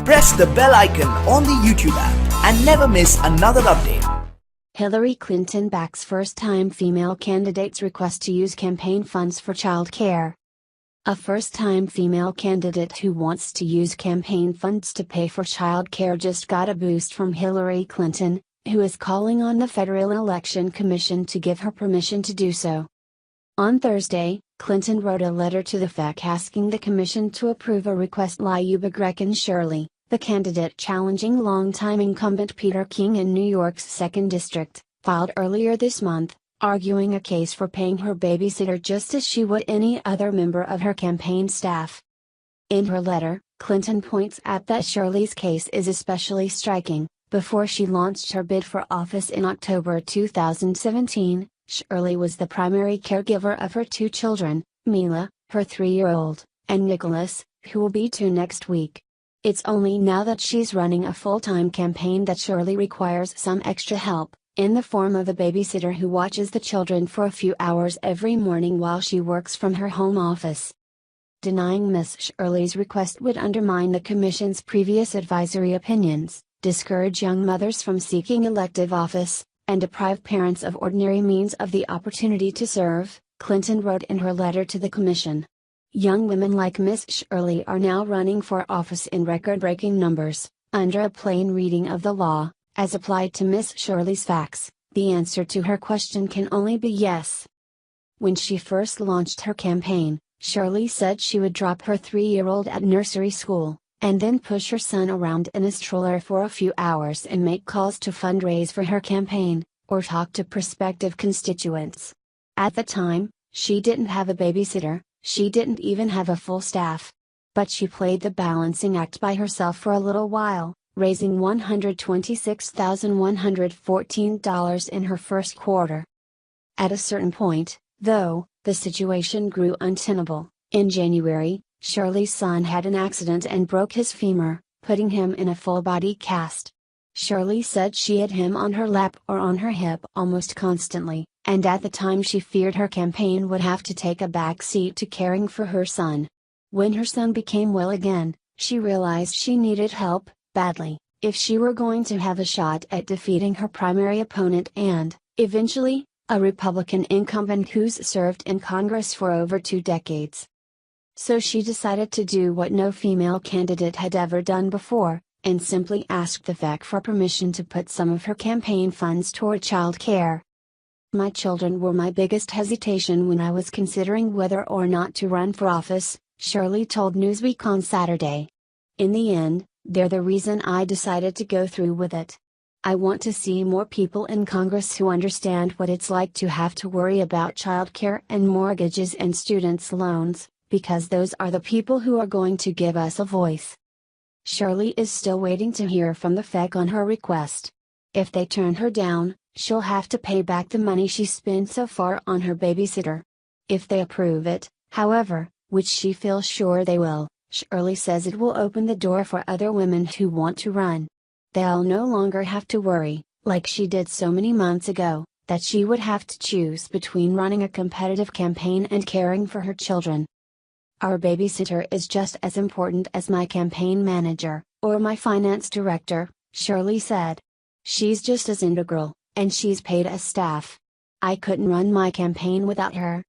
Press the bell icon on the YouTube app and never miss another update. Hillary Clinton backs first-time female candidate's request to use campaign funds for child care. A first-time female candidate who wants to use campaign funds to pay for child care just got a boost from Hillary Clinton, who is calling on the Federal Election Commission to give her permission to do so. On Thursday, Clinton wrote a letter to the FEC asking the commission to approve a request Liuba Grechen Shirley, the candidate challenging longtime incumbent Peter King in New York's 2nd District, filed earlier this month, arguing a case for paying her babysitter just as she would any other member of her campaign staff. In her letter, Clinton points out that Shirley's case is especially striking. Before she launched her bid for office in October 2017, Shirley was the primary caregiver of her 2 children, Mila, her 3-year-old, and Nicholas, who will be 2 next week. It's only now that she's running a full-time campaign that Shirley requires some extra help, in the form of a babysitter who watches the children for a few hours every morning while she works from her home office. Denying Ms. Shirley's request would undermine the Commission's previous advisory opinions, discourage young mothers from seeking elective office, and deprive parents of ordinary means of the opportunity to serve, Clinton wrote in her letter to the Commission. Young women like Ms. Shirley are now running for office in record-breaking numbers. Under a plain reading of the law, as applied to Ms. Shirley's facts, the answer to her question can only be yes. When she first launched her campaign, Shirley said she would drop her 3-year-old at nursery school, and then push her son around in a stroller for a few hours and make calls to fundraise for her campaign, or talk to prospective constituents. At the time, she didn't have a babysitter. She didn't even have a full staff. But she played the balancing act by herself for a little while, raising $126,114 in her first quarter. At a certain point, though, the situation grew untenable. In January, Shirley's son had an accident and broke his femur, putting him in a full-body cast. Shirley said she had him on her lap or on her hip almost constantly, and at the time she feared her campaign would have to take a back seat to caring for her son. When her son became well again, she realized she needed help, badly, if she were going to have a shot at defeating her primary opponent and, eventually, a Republican incumbent who's served in Congress for over 2 decades. So she decided to do what no female candidate had ever done before, and simply asked the FEC for permission to put some of her campaign funds toward child care. My children were my biggest hesitation when I was considering whether or not to run for office, Shirley told Newsweek on Saturday. In the end, they're the reason I decided to go through with it. I want to see more people in Congress who understand what it's like to have to worry about childcare and mortgages and students' loans, because those are the people who are going to give us a voice. Shirley is still waiting to hear from the FEC on her request. If they turn her down, she'll have to pay back the money she spent so far on her babysitter. If they approve it, however, which she feels sure they will, Shirley says it will open the door for other women who want to run. They'll no longer have to worry, like she did so many months ago, that she would have to choose between running a competitive campaign and caring for her children. Our babysitter is just as important as my campaign manager, or my finance director, Shirley said. She's just as integral, and she's paid as staff. I couldn't run my campaign without her.